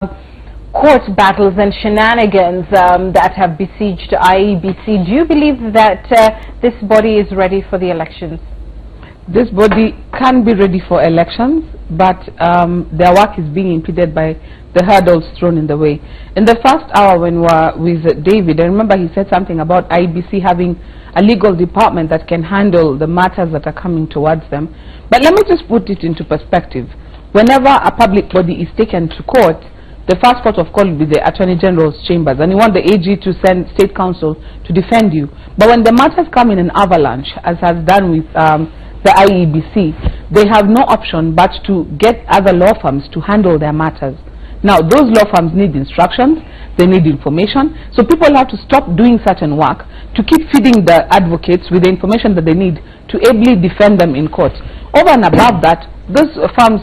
court battles and shenanigans that have besieged IEBC. Do you believe that this body is ready for the elections? This body can be ready for elections, but their work is being impeded by the hurdles thrown in the way. In the first hour when we were with David, I remember he said something about IEBC having a legal department that can handle the matters that are coming towards them. But let me just put it into perspective. Whenever a public body is taken to court, the first port of call will be the Attorney General's chambers, and you want the AG to send State Counsel to defend you. But when the matters come in an avalanche, as has done with the IEBC, they have no option but to get other law firms to handle their matters. Now, those law firms need instructions, they need information, so people have to stop doing certain work to keep feeding the advocates with the information that they need to ably defend them in court. Over and above that, those firms,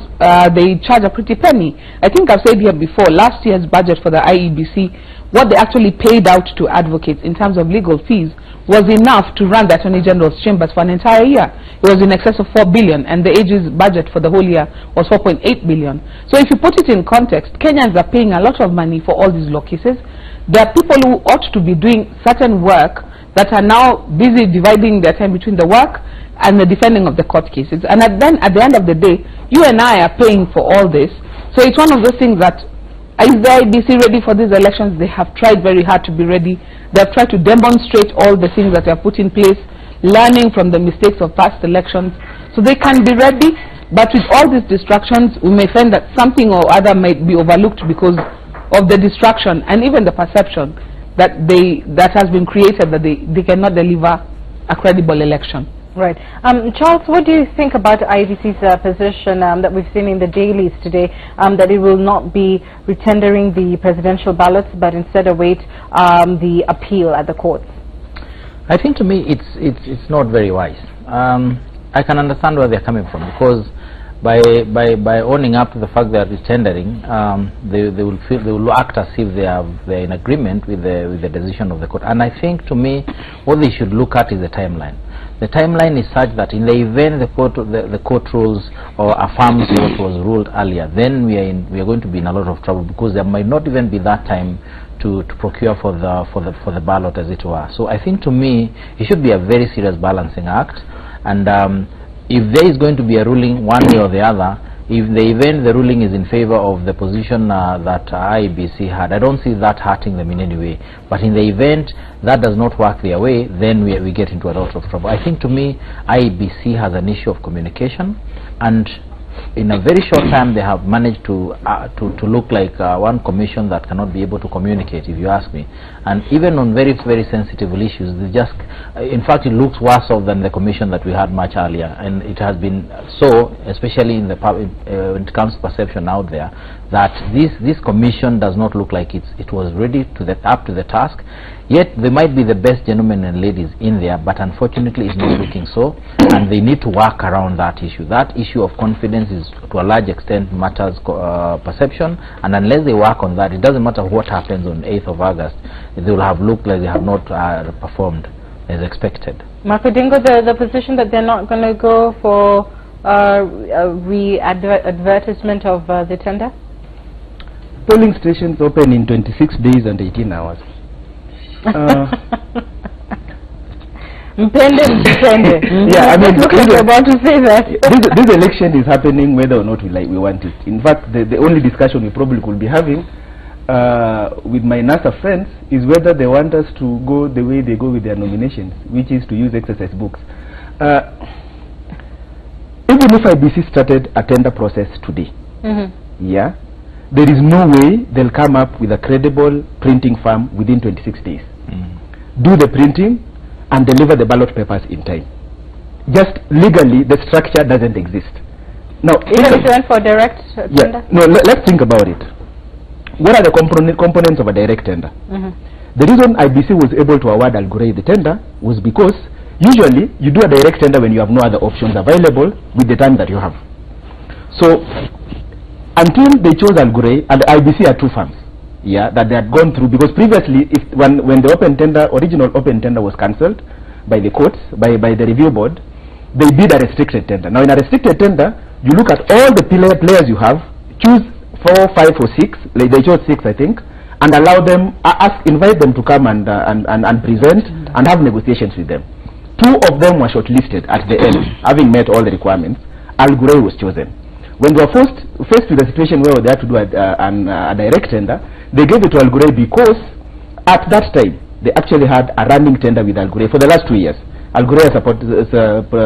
they charge a pretty penny. I think I've said here before, last year's budget for the IEBC, what they actually paid out to advocates in terms of legal fees was enough to run the Attorney General's chambers for an entire year. It was in excess of 4 billion, and the AG's budget for the whole year was 4.8 billion. So if you put it in context, Kenyans are paying a lot of money for all these law cases. There are people who ought to be doing certain work that are now busy dividing their time between the work and the defending of the court cases. And then at the end of the day, you and I are paying for all this. So it's one of those things that, is the IEBC ready for these elections? They have tried very hard to be ready. They have tried to demonstrate all the things that they have put in place, learning from the mistakes of past elections, so they can be ready. But with all these distractions, we may find that something or other might be overlooked because of the distraction and even the perception that has been created that they cannot deliver a credible election. Right. Charles, what do you think about IEBC's position that we've seen in the dailies today, that it will not be retendering the presidential ballots, but instead await the appeal at the courts? I think to me it's not very wise. I can understand where they're coming from, because by owning up to the fact that it's tendering, they will act as if they're in agreement with the decision of the court. And I think to me what they should look at is the timeline. The timeline is such that in the event the court rules or affirms what was ruled earlier, then we are going to be in a lot of trouble, because there might not even be that time to procure for the ballot, as it were. So I think to me it should be a very serious balancing act, and if there is going to be a ruling one way or the other, if the event the ruling is in favor of the position that IEBC had, I don't see that hurting them in any way. But in the event that does not work their way, then we get into a lot of trouble. I think to me IEBC has an issue of communication, and in a very short time they have managed to look like one commission that cannot be able to communicate, if you ask me. And even on very, very sensitive issues, they just, in fact, it looks worse off than the commission that we had much earlier. And it has been so, especially in the when it comes to perception out there, that this commission does not look like it was ready up to the task. Yet they might be the best gentlemen and ladies in there, but unfortunately it's not looking so, and they need to work around that issue. That issue of confidence is to a large extent matters perception, and unless they work on that, it doesn't matter what happens on 8th of August, they will have looked like they have not performed as expected. Marco Dingo, the position that they're not going to go for re-advertisement of the tender? Polling stations open in 26 days and 18 hours. Yeah, I mean, about to say that. This election is happening whether or not we want it. In fact, the only discussion we probably could be having with my NASA friends is whether they want us to go the way they go with their nominations, which is to use exercise books. Even if IBC started a tender process today, yeah, there is no way they'll come up with a credible printing firm within 26 days. Do the printing and deliver the ballot papers in time. Just legally, the structure doesn't exist. Now, even if you went for direct tender? No, let's think about it. What are the components of a direct tender? The reason IBC was able to award Al Ghurair the tender was because usually you do a direct tender when you have no other options available with the time that you have. So until they chose Al Ghurair, and IBC had two firms, yeah, that they had gone through, because previously, when the original open tender was cancelled by the courts, by the review board, they did a restricted tender. Now in a restricted tender, you look at all the players you have, choose 4, 5 or 6, like they chose 6 I think, and allow them, invite them to come and present and have negotiations with them. 2 of them were shortlisted at the end, having met all the requirements. Al Ghurair was chosen. When they were faced with a situation where they had to do a direct tender, they gave it to Al Ghurair because at that time they actually had a running tender with Al Ghurair for the last 2 years. Al Ghurair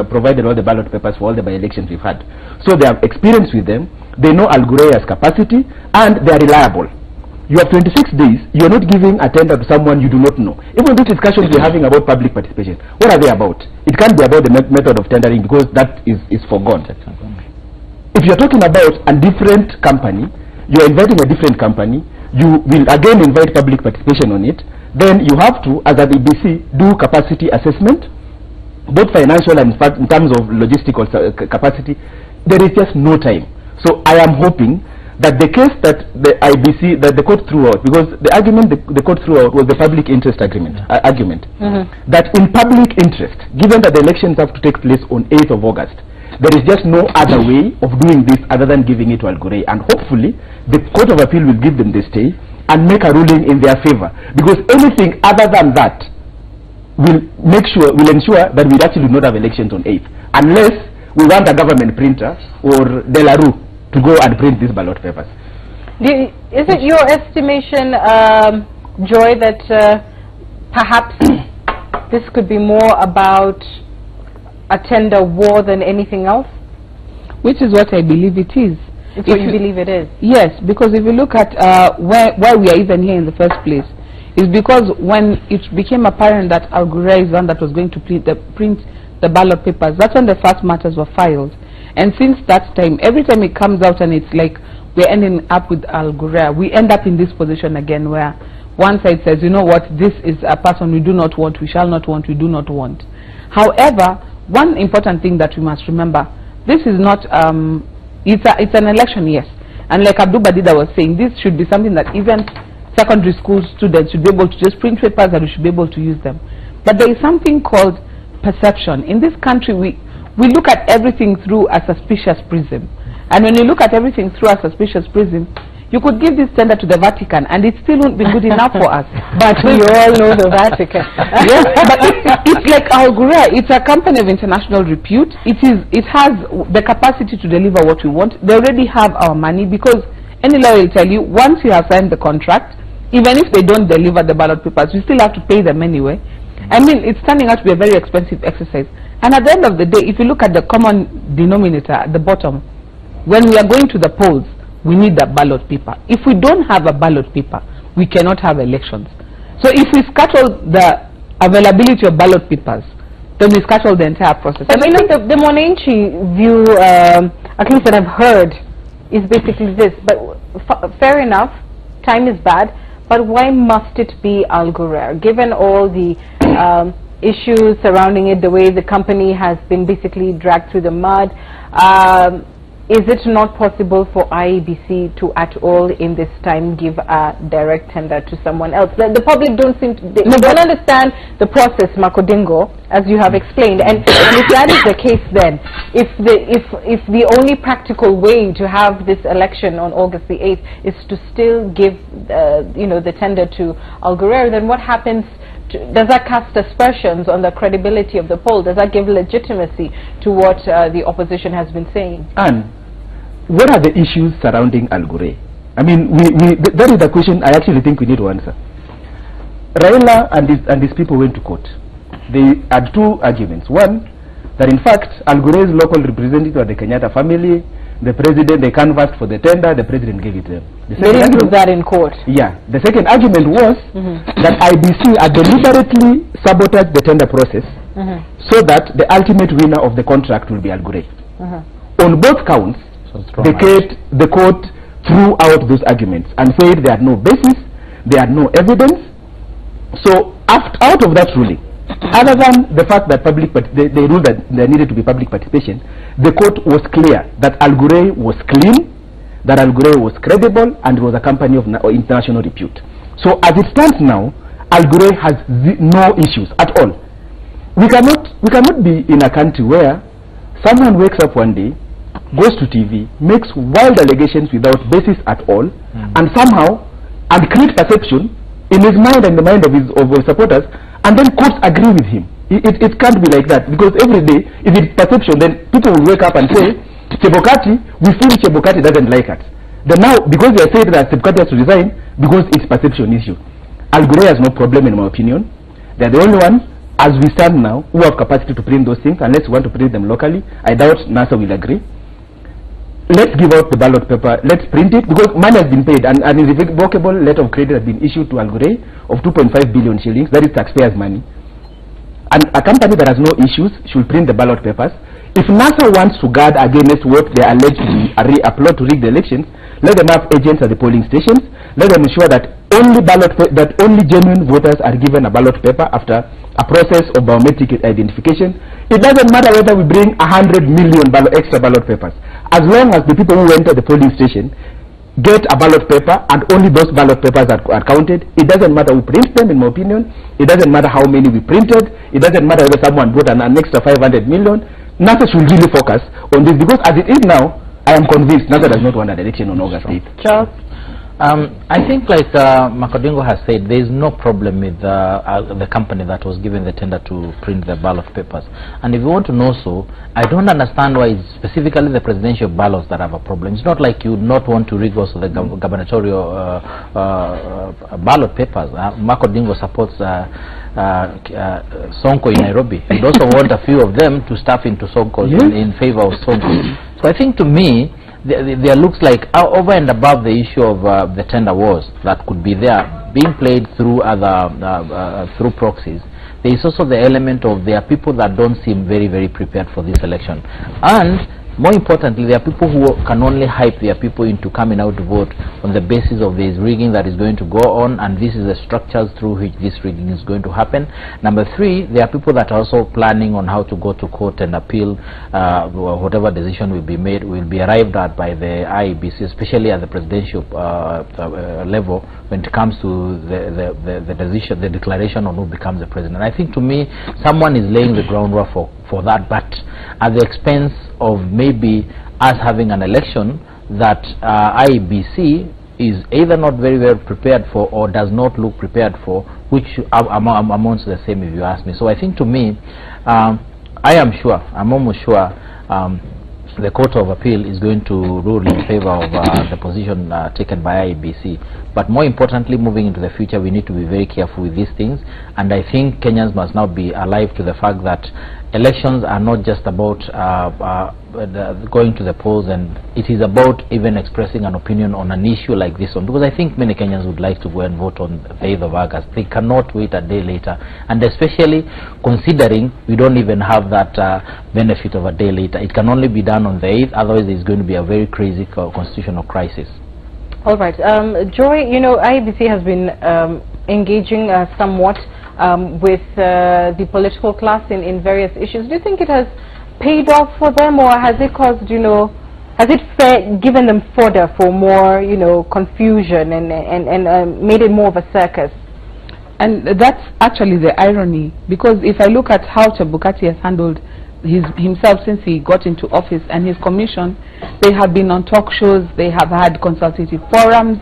provided all the ballot papers for all the by-elections we've had. So they have experience with them, they know Al Ghurair's capacity, and they are reliable. You have 26 days, you are not giving a tender to someone you do not know. Even these discussions we're having about public participation, what are they about? It can't be about the method of tendering because that is foregone. If you're talking about a different company, you're inviting a different company, you will again invite public participation on it, then you have to, as an EBC, do capacity assessment, both financial and in terms of logistical capacity. There is just no time. So I am hoping that the case that the IBC, that the court threw out, because the argument the court threw out was the public interest argument, that in public interest, given that the elections have to take place on 8th of August, there is just no other way of doing this other than giving it to Al Ghurair, and hopefully the Court of Appeal will give them the stay and make a ruling in their favor, because anything other than that will ensure that we actually do not have elections on 8th, unless we want a government printer or De La Rue to go and print these ballot papers. Is it your estimation, Joy, that perhaps this could be more about a tender war than anything else? Which is what I believe it is. It's what you believe it is? Yes, because if you look at why we are even here in the first place, is because when it became apparent that Al Ghurair is one that was going to print the ballot papers, that's when the first matters were filed. And since that time, every time it comes out and it's like we're ending up with Al Ghurair, we end up in this position again where one side says, you know what, this is a person we do not want, we shall not want, we do not want. However, one important thing that we must remember, this is not, it's an election, yes. And like Abdul Badida was saying, this should be something that even secondary school students should be able to just print papers and we should be able to use them. But there is something called perception. In this country, we look at everything through a suspicious prism. And when you look at everything through a suspicious prism, you could give this tender to the Vatican and it still won't be good enough for us. But we all know the Vatican. Yes, but it's like Al Ghurair. It's a company of international repute. It has the capacity to deliver what we want. They already have our money, because any lawyer will tell you, once you have signed the contract, even if they don't deliver the ballot papers, you still have to pay them anyway. I mean, it's turning out to be a very expensive exercise. And at the end of the day, if you look at the common denominator at the bottom, when we are going to the polls, we need the ballot paper. If we don't have a ballot paper, we cannot have elections. So if we scuttle the availability of ballot papers, then we scuttle the entire process. I mean, the Monenchi view, at least that I've heard, is basically this. But fair enough, time is bad. But why must it be Al Ghurair, given all the issues surrounding it, the way the company has been basically dragged through the mud? Is it not possible for IEBC to at all in this time give a direct tender to someone else? The public don't seem to, they don't understand the process, Makodingo, as you have explained. And if that is the case, then if the only practical way to have this election on August the 8th is to still give the tender to Al Ghurair, then what happens? Does that cast aspersions on the credibility of the poll? Does that give legitimacy to what the opposition has been saying? And what are the issues surrounding Al Ghurair? I mean, that is the question I actually think we need to answer. Raila and his people went to court. They had 2 arguments. One, that in fact Al Ghurair's local representative of the Kenyatta family, the president, they canvassed for the tender, the president gave it to them. They didn't prove that in court. Yeah. The second argument was that IBC had deliberately sabotaged the tender process so that the ultimate winner of the contract will be Al Ghurair. On both counts, the court threw out those arguments and said they had no basis, they had no evidence. So out of that ruling, other than the fact that they ruled that there needed to be public participation, the court was clear that Al Ghurair was clean, that Al Ghurair was credible, and was a company of international repute. So as it stands now, Al Ghurair has no issues at all. We cannot be in a country where someone wakes up one day goes to TV, makes wild allegations without basis at all, and somehow, and create perception in his mind and the mind of his supporters, and then courts agree with him. It can't be like that, because every day, if it's perception, then people will wake up and say, Chebukati, we feel Chebukati doesn't like us. Then now, because they are saying that Chebukati has to resign, because it's perception issue. Al Ghurair has no problem, in my opinion. They're the only one, as we stand now, who have capacity to print those things, unless we want to print them locally. I doubt NASA will agree. Let's give out the ballot paper, let's print it, because money has been paid, and an irrevocable letter of credit has been issued to Al Ghurair of 2.5 billion shillings, that is taxpayers' money. And a company that has no issues should print the ballot papers. If NASA wants to guard against what they are alleged to be a plot to rig the elections, let them have agents at the polling stations, let them ensure that only genuine voters are given a ballot paper after a process of biometric identification. It doesn't matter whether we bring 100 million extra ballot papers. As long as the people who enter the polling station get a ballot paper and only those ballot papers are counted, it doesn't matter who prints them, in my opinion. It doesn't matter how many we printed. It doesn't matter whether someone brought an extra 500 million. NASA should really focus on this, because as it is now, I am convinced NASA does not want an election on August 8th. Charles? I think, like Makadingo has said, there is no problem with the company that was given the tender to print the ballot papers. And if you want to know so, I don't understand why it's specifically the presidential ballots that have a problem. It's not like you would not want to rig also the gubernatorial ballot papers. Makadingo supports Sonko in Nairobi. You'd also want a few of them to stuff into Sonko in favor of Sonko. So I think, to me, there looks like over and above the issue of the tender wars that could be there being played through other through proxies. There is also the element of there are people that don't seem very, very prepared for this election, and more importantly, there are people who can only hype their people into coming out to vote on the basis of this rigging that is going to go on, and this is the structures through which this rigging is going to happen. Number three, there are people that are also planning on how to go to court and appeal whatever decision will be made, will be arrived at by the IEBC, especially at the presidential level, when it comes to the decision, the declaration on who becomes the president. I think, to me, someone is laying the groundwork for that, but at the expense of maybe us having an election that IEBC is either not very well prepared for or does not look prepared for, which amounts to the same, if you ask me. So I think, to me, I'm almost sure the Court of Appeal is going to rule in favor of the position taken by IEBC. But more importantly, moving into the future, we need to be very careful with these things. And I think Kenyans must now be alive to the fact that elections are not just about going to the polls, and it is about even expressing an opinion on an issue like this one, because I think many Kenyans would like to go and vote on the 8th of August. They cannot wait a day later, and especially considering we don't even have that benefit of a day later. It can only be done on the 8th, otherwise there's going to be a very crazy constitutional crisis. All right. Joy, you know, IEBC has been engaging somewhat with the political class in various issues. Do you think it has paid off for them, or has it caused, you know, has it given them fodder for more, you know, confusion and made it more of a circus? And that's actually the irony, because if I look at how Chebukati has handled himself since he got into office and his commission, they have been on talk shows, they have had consultative forums,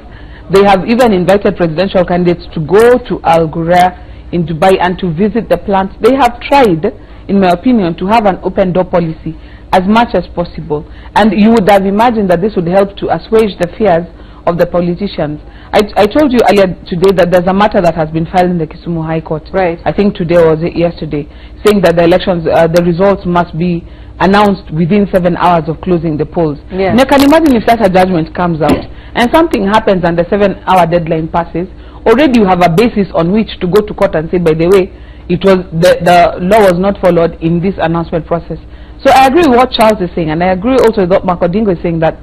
they have even invited presidential candidates to go to Al Ghurair in Dubai and to visit the plant. They have tried, in my opinion, to have an open door policy as much as possible, and you would have imagined that this would help to assuage the fears of the politicians. I told you earlier today that there's a matter that has been filed in the Kisumu High Court. Right. I think today or yesterday, saying that the elections, the results must be announced within 7 hours of closing the polls. Yeah. Now, can you imagine if such a judgment comes out and something happens and the 7-hour deadline passes? Already you have a basis on which to go to court and say, by the way, it was the law was not followed in this announcement process. So I agree with what Charles is saying, and I agree also with what Makadingo is saying, that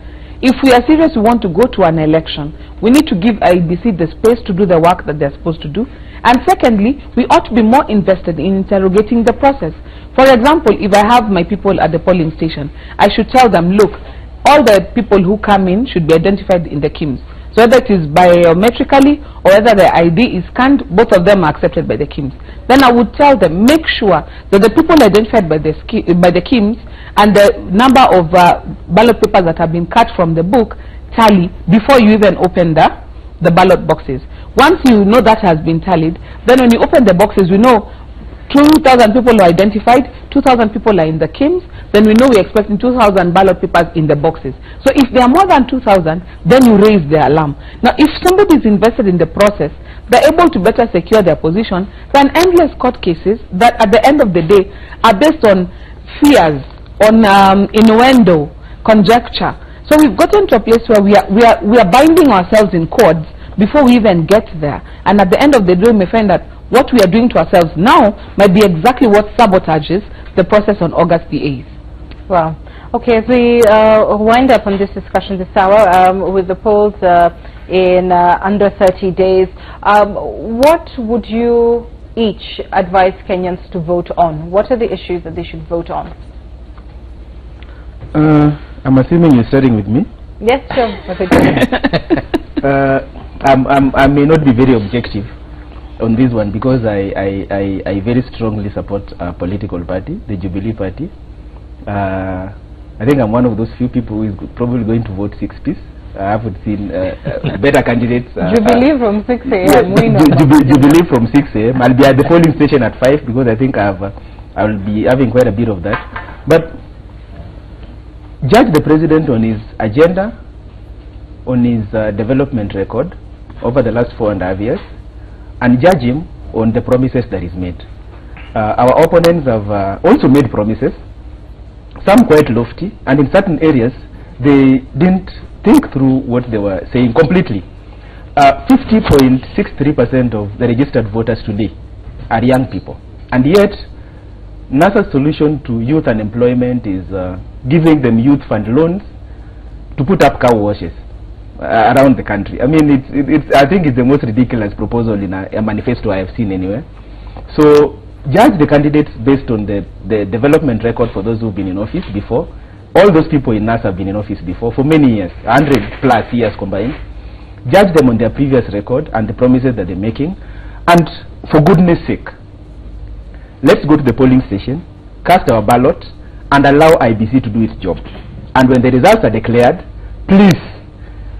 if we are serious, we want to go to an election, we need to give IEBC the space to do the work that they're supposed to do. And secondly, we ought to be more invested in interrogating the process. For example, if I have my people at the polling station, I should tell them, look, all the people who come in should be identified in the KIMS. So whether it is biometrically or whether the ID is scanned, both of them are accepted by the KIMS. Then I would tell them, make sure that the people identified by the KIMS and the number of ballot papers that have been cut from the book tally before you even open the ballot boxes. Once you know that has been tallied, then when you open the boxes, we know 2,000 people are identified, 2,000 people are in the KIMS, then we know we're expecting 2,000 ballot papers in the boxes. So if there are more than 2,000, then you raise the alarm. Now if somebody is invested in the process, they're able to better secure their position than endless court cases that at the end of the day are based on fears, on innuendo, conjecture. So we've gotten to a place where we are binding ourselves in cords before we even get there. And at the end of the day, we may find that what we are doing to ourselves now might be exactly what sabotages the process on August the 8th. Wow. Okay, as we wind up on this discussion this hour, with the polls in under 30 days, what would you each advise Kenyans to vote on? What are the issues that they should vote on? I'm assuming you're starting with me? Yes, sure. I may not be very objective on this one because I very strongly support a political party, the Jubilee Party. I think I'm one of those few people who is probably going to vote 6-piece. I haven't seen better candidates. Jubilee from 6 a.m. Jubilee from 6 a.m. I'll be at the polling station at 5 because I think I will be having quite a bit of that. But judge the president on his agenda, on his development record over the last 4.5 years, and judge him on the promises that he's made. Our opponents have also made promises, some quite lofty, and in certain areas they didn't think through what they were saying completely. 50.63% of the registered voters today are young people, and yet NASA's solution to youth unemployment is giving them youth fund loans to put up car washes around the country. I mean, I think it's the most ridiculous proposal in a manifesto I have seen anywhere. So judge the candidates based on the development record for those who've been in office before. All those people in NASA have been in office before for many years, 100+ years combined. Judge them on their previous record and the promises that they're making. And for goodness sake, let's go to the polling station, cast our ballot, and allow IBC to do its job. And when the results are declared, please,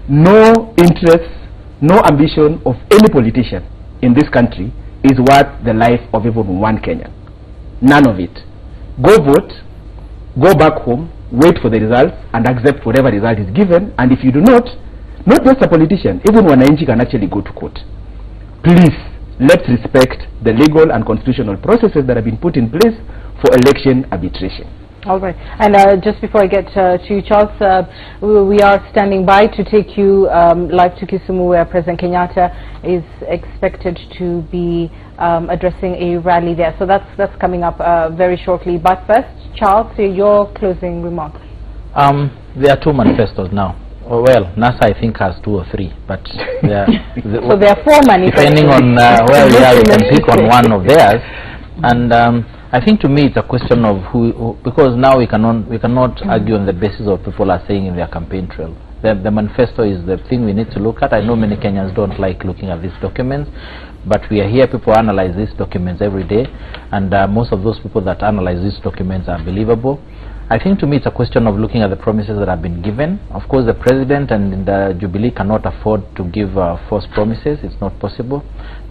no interest, no ambition of any politician in this country is worth the life of even one Kenyan. None of it. Go vote, go back home, wait for the results, and accept whatever result is given. And if you do not just a politician, even wananchi can actually go to court. Please, let's respect the legal and constitutional processes that have been put in place for election arbitration. All right. And just before I get to you, Charles, we are standing by to take you live to Kisumu, where President Kenyatta is expected to be addressing a rally there. So that's coming up very shortly. But first, Charles, your closing remarks. There are 2 manifestos now. Oh, well, NASA I think has 2 or 3, but so there are 4 manifestos. Depending on where we are, we can pick on one of theirs. And I think to me it's a question of who, because now we cannot argue on the basis of people are saying in their campaign trail. The manifesto is the thing we need to look at. I know many Kenyans don't like looking at these documents, but we are here, people analyze these documents every day, and most of those people that analyze these documents are believable. I think to me it's a question of looking at the promises that have been given. Of course, the president and the Jubilee cannot afford to give false promises. It's not possible.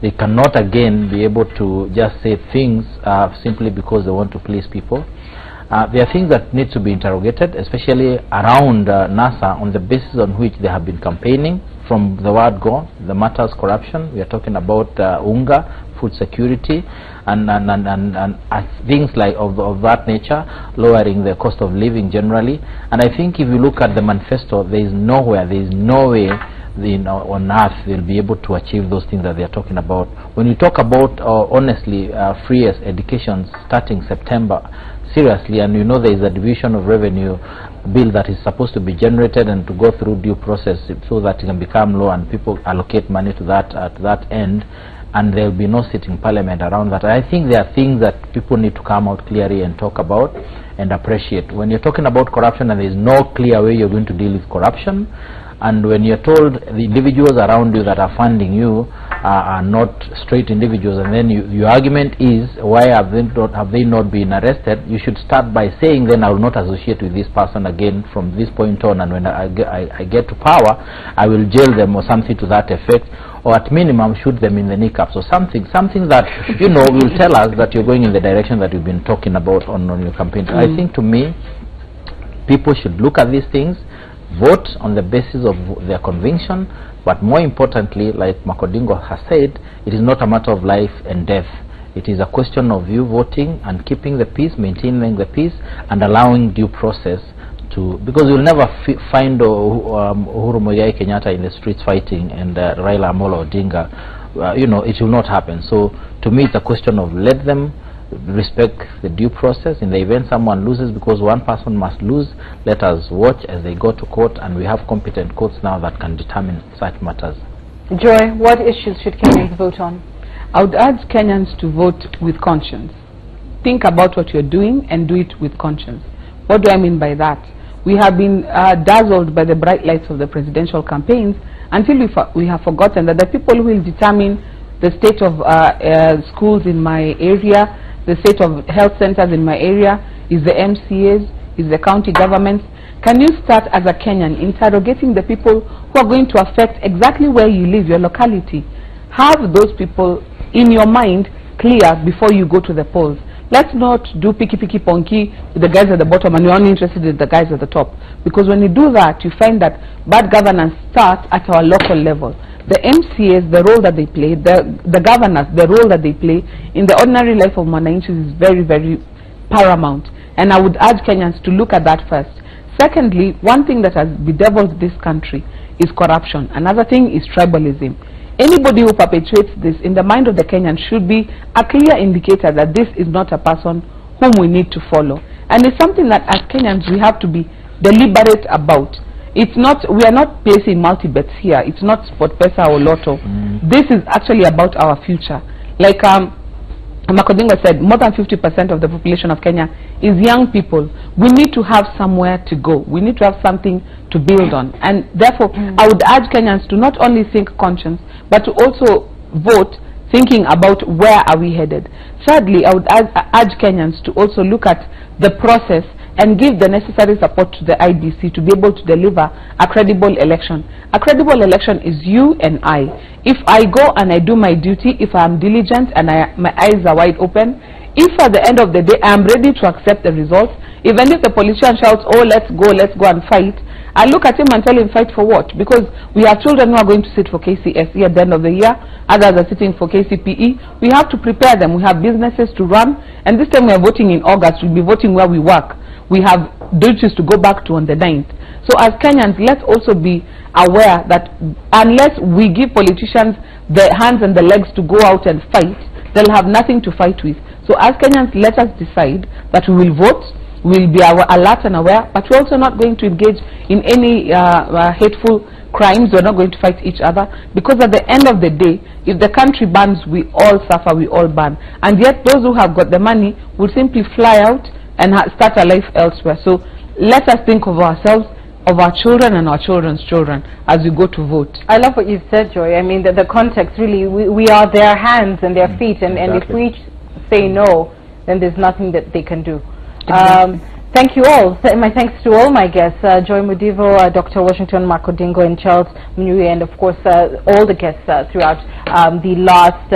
They cannot again be able to just say things simply because they want to please people. There are things that need to be interrogated, especially around NASA, on the basis on which they have been campaigning from the word go. The matters corruption. We are talking about UNGA, food security, and things like of that nature, lowering the cost of living generally. And I think if you look at the manifesto, there is no way on earth they'll be able to achieve those things that they are talking about. When you talk about honestly free education starting September, seriously, and you know there is a division of revenue bill that is supposed to be generated and to go through due process so that it can become law and people allocate money to that at that end, and there will be no sitting parliament around that. I think there are things that people need to come out clearly and talk about, and appreciate. When you're talking about corruption and there is no clear way you're going to deal with corruption, and when you're told the individuals around you that are funding you are not straight individuals, and then your argument is, why have they not been arrested? You should start by saying, then I will not associate with this person again from this point on, and when I get to power, I will jail them, or something to that effect, or at minimum shoot them in the kneecaps, or something that will tell us that you're going in the direction that you've been talking about on your campaign. I think, to me, people should look at these things, vote on the basis of their conviction, but more importantly, like Makodingo has said, it is not a matter of life and death. It is a question of you voting and keeping the peace, maintaining the peace, and allowing due process to, because you'll never find Uhuru Muigai Kenyatta in the streets fighting and Raila Amolo Odinga. It will not happen. So to me, it's a question of let them respect the due process. In the event someone loses, because one person must lose, let us watch as they go to court, and we have competent courts now that can determine such matters. Joy, what issues should Kenyans vote on? I would urge Kenyans to vote with conscience. Think about what you're doing and do it with conscience. What do I mean by that? We have been dazzled by the bright lights of the presidential campaigns until we have forgotten that the people who will determine the state of schools in my area, the state of health centers in my area, is the MCAs, is the county governments. Can you start as a Kenyan interrogating the people who are going to affect exactly where you live, your locality? Have those people in your mind clear before you go to the polls. Let's not do picky ponky with the guys at the bottom and you're only interested in the guys at the top. Because when you do that, you find that bad governance starts at our local level. The MCAs, the role that they play, the governors, the role that they play in the ordinary life of Mwananchi is very, very paramount. And I would urge Kenyans to look at that first. Secondly, one thing that has bedeviled this country is corruption. Another thing is tribalism. Anybody who perpetuates this in the mind of the Kenyan should be a clear indicator that this is not a person whom we need to follow. And it's something that as Kenyans we have to be deliberate about. It's not, we are not placing multi-bets here. It's not sport pesa or lotto. This is actually about our future. Like Makodingo said, more than 50% of the population of Kenya is young people. We need to have somewhere to go. We need to have something to build on. And therefore, I would urge Kenyans to not only think conscience, but to also vote thinking about where are we headed. Thirdly, I would urge Kenyans to also look at the process and give the necessary support to the IBC to be able to deliver a credible election. A credible election is you and I. If I go and I do my duty, if I am diligent and my eyes are wide open, if at the end of the day I am ready to accept the results, even if the politician shouts, oh, let's go and fight, I look at him and tell him, fight for what? Because we have children who are going to sit for KCSE at the end of the year, others are sitting for KCPE. We have to prepare them. We have businesses to run, and this time we are voting in August. We'll be voting where we work. We have duties to go back to on the 9th. So as Kenyans, let's also be aware that unless we give politicians the hands and the legs to go out and fight, they'll have nothing to fight with. So as Kenyans, let us decide that we will vote, we will be alert and aware, but we're also not going to engage in any hateful crimes. We're not going to fight each other, because at the end of the day, if the country burns, we all suffer, we all burn. And yet those who have got the money will simply fly out and start a life elsewhere. So let us think of ourselves, of our children and our children's children as we go to vote. I love what you said, Joy. I mean, the context really, we are their hands and their feet, and if we say no, then there's nothing that they can do. Exactly. Thank you all. My thanks to all my guests, Joy Mudivo, Dr. Washington Makodingo, and Charles Mnui, and of course all the guests throughout the last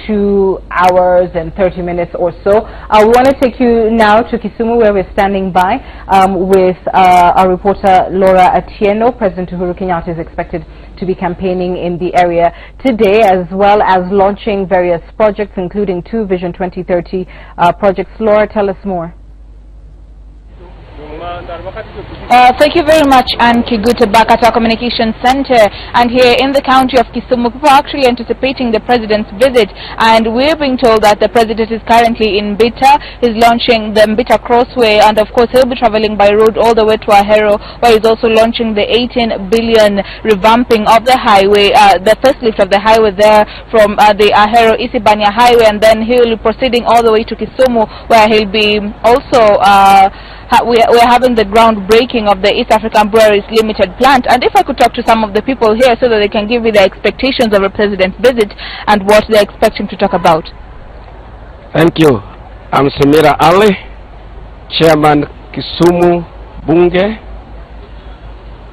2 hours and 30 minutes or so. We want to take you now to Kisumu, where we're standing by with our reporter Laura Atieno. President Uhuru Kenyatta is expected to be campaigning in the area today, as well as launching various projects, including 2 Vision 2030 projects. Laura, tell us more. Thank you very much, Ann Kiguta, back at our communication center. And here in the county of Kisumu, people are actually anticipating the president's visit. And we're being told that the president is currently in Mbita. He's launching the Mbita Crossway, and of course he'll be traveling by road all the way to Ahero, where he's also launching the 18 billion revamping of the highway, the first lift of the highway there from the Ahero Isibania highway, and then he'll be proceeding all the way to Kisumu, where he'll be also we're having the groundbreaking of the East African Breweries Limited plant. And if I could talk to some of the people here so that they can give me their expectations of a president's visit and what they're expecting to talk about. Thank you. I'm Samira Ali, Chairman Kisumu Bunge.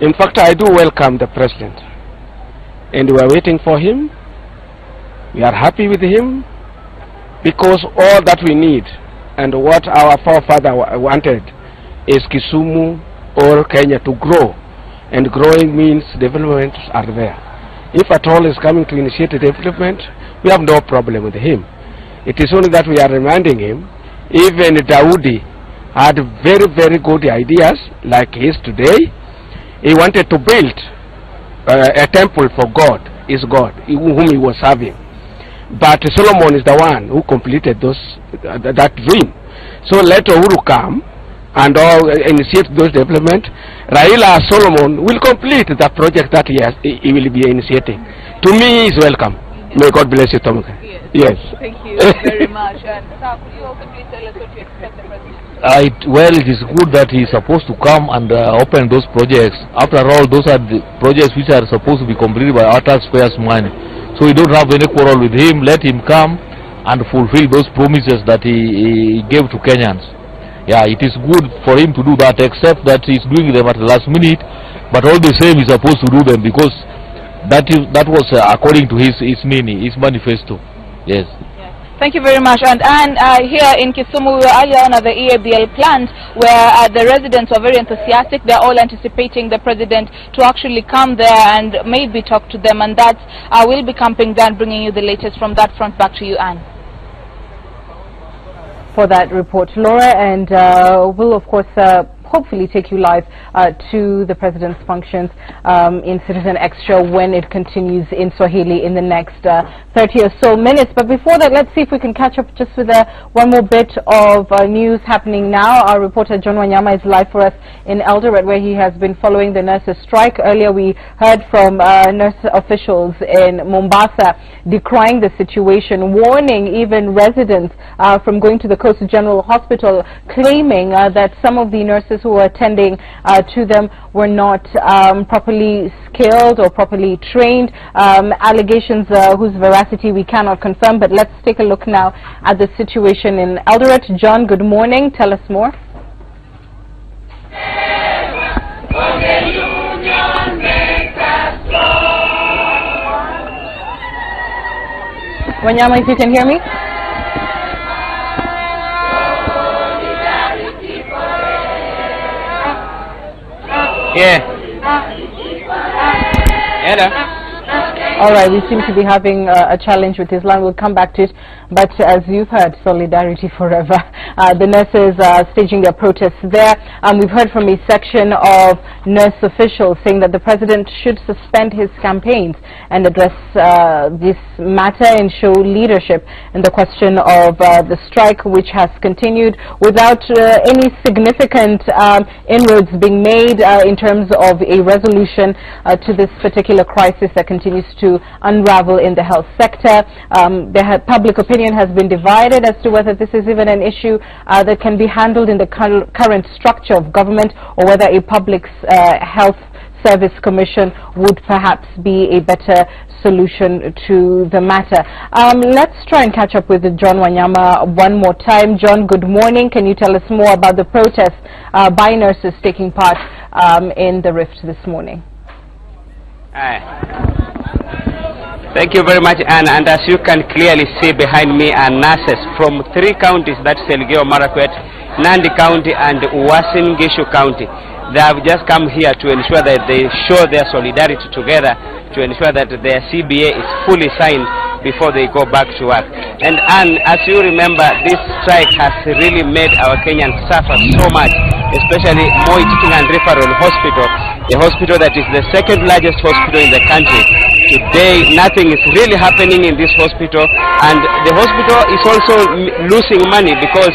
In fact, I do welcome the president, and we are waiting for him. We are happy with him because all that we need and what our forefather wanted is Kisumu or Kenya to grow, and growing means developments are there. If at all is coming to initiate a development, we have no problem with him. It is only that we are reminding him, even Daudi had very, very good ideas like his today. He wanted to build a temple for God, his God, whom he was serving. But Solomon is the one who completed that dream. So let Uhuru come and all initiate those development. Raila Solomon will complete the project that he will be initiating. To me, he is welcome. May God bless you, Tom. Yes. Thank you very much. And sir, could you also please tell us what you expect the president? Well, it is good that he is supposed to come and open those projects. After all, those are the projects which are supposed to be completed by our taxpayers' money. So we don't have any quarrel with him. Let him come and fulfill those promises that he gave to Kenyans. Yeah, it is good for him to do that, except that he's doing them at the last minute. But all the same, he's supposed to do them because that was according to his manifesto. Yes. Thank you very much. And here in Kisumu, we were earlier on at the EABL plant where the residents were very enthusiastic. They're all anticipating the president to actually come there and maybe talk to them. And that will be camping down, bringing you the latest from that front. Back to you, Anne. For that report, Laura, and we'll of course hopefully take you live to the president's functions in Citizen Extra when it continues in Swahili in the next 30 or so minutes. But before that, let's see if we can catch up just with one more bit of news happening now. Our reporter John Wanyama is live for us in Eldoret, where he has been following the nurses' strike. Earlier we heard from nurse officials in Mombasa decrying the situation, warning even residents from going to the Coast General Hospital, claiming that some of the nurses who were attending to them were not properly skilled or properly trained. Allegations whose veracity we cannot confirm, but let's take a look now at the situation in Eldoret. John, good morning. Tell us more. Wanyama, if you can hear me. Yeah. Hello. All right, we seem to be having a challenge with his line. We'll come back to it. But as you've heard, solidarity forever. The nurses are staging their protests there. We've heard from a section of nurse officials saying that the president should suspend his campaigns and address this matter and show leadership in the question of the strike, which has continued without any significant inroads being made in terms of a resolution to this particular crisis that continues to unravel in the health sector. Public opinion has been divided as to whether this is even an issue that can be handled in the current structure of government, or whether a public health service commission would perhaps be a better solution to the matter. Let's try and catch up with John Wanyama one more time. John, good morning. Can you tell us more about the protests by nurses taking part in the Rift this morning? Thank you very much, Anne. And as you can clearly see behind me are nurses from 3 counties, that's Elgeyo Marakwet, Nandi County and Uasin Gishu County. They have just come here to ensure that they show their solidarity together to ensure that their CBA is fully signed before they go back to work. And Anne, as you remember, this strike has really made our Kenyans suffer so much especially Moi Teaching and Referral Hospital, a hospital that is the second largest hospital in the country. Today, nothing is really happening in this hospital, and the hospital is also losing money because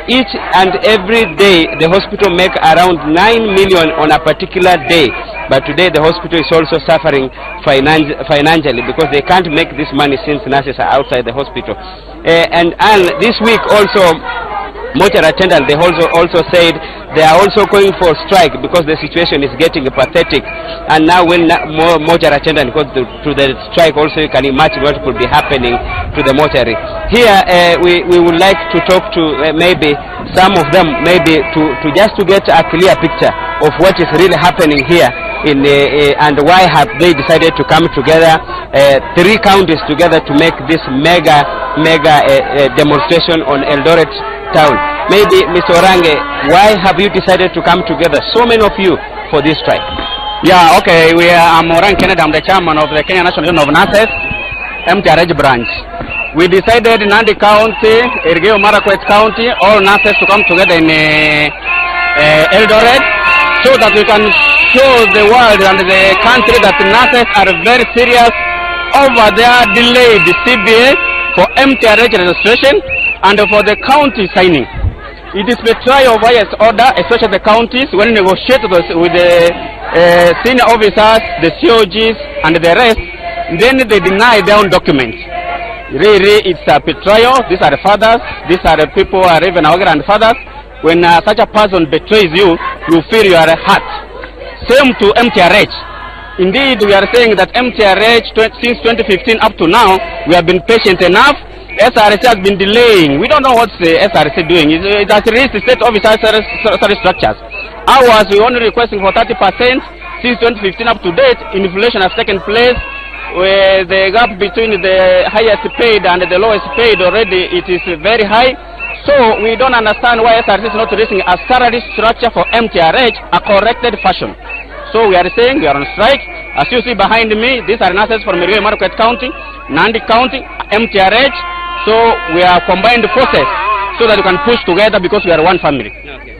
each and every day the hospital make around 9 million on a particular day. But today the hospital is also suffering financially because they can't make this money since nurses are outside the hospital. And this week also, mortuary attendants, they also said they are also going for strike because the situation is getting pathetic. And now when more mortuary attendants go to the strike, also you can imagine what could be happening to the mortuary. Here we would like to talk to maybe some of them, maybe to just to get a clear picture of what is really happening here in and why have they decided to come together, 3 counties together, to make this mega demonstration on Eldoret town. Maybe Mr. Orange, why have you decided to come together, so many of you, for this strike? Yeah, okay, I'm Orange Kennedy, I'm the chairman of the Kenya National Union of Nurses, MTRH branch. We decided in Nandi County, Elgeyo Marakwet County, all nurses to come together in Eldoret, so that we can show the world and the country that the nurses are very serious over their delayed CBA for MTRH registration and for the county signing. It is the trial of highest order, especially the counties, when negotiate with the senior officers, the COGs, and the rest, then they deny their own documents. Really, it's a betrayal. These are the fathers, these are the people who are even our grandfathers. When such a person betrays you, you feel you are hurt. Same to MTRH. Indeed, we are saying that MTRH, since 2015 up to now, we have been patient enough. SRC has been delaying. We don't know what the SRC doing. It has released the state officer structures. Ours, we only requesting for 30%. Since 2015 up to date, inflation has taken place. Where the gap between the highest paid and the lowest paid already, it is very high. So we don't understand why SRC is not releasing a salary structure for MTRH, a corrected fashion. So we are saying we are on strike. As you see behind me, these are nurses from Elgeyo Marakwet County, Nandi County, MTRH. So we are combined forces so that we can push together because we are one family. Okay.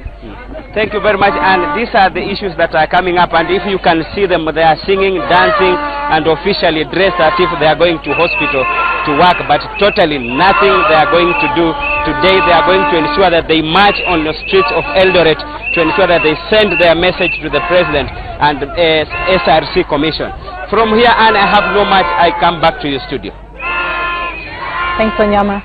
Thank you very much. And these are the issues that are coming up. And if you can see them, they are singing, dancing, and officially dressed as if they are going to hospital to work, but totally nothing they are going to do. Today they are going to ensure that they march on the streets of Eldoret to ensure that they send their message to the President and the SRC Commission. From here on, I have no much. I come back to your studio. Thanks, Onyama,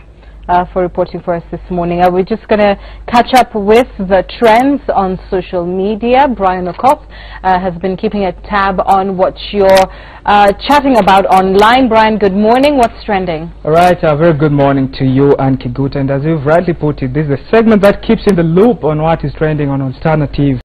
for reporting for us this morning. We're just going to catch up with the trends on social media. Brian Okop has been keeping a tab on what you're chatting about online. Brian, good morning. What's trending? All right, a very good morning to you and Kiguta. And as you've rightly put it, this is a segment that keeps in the loop on what is trending on alternative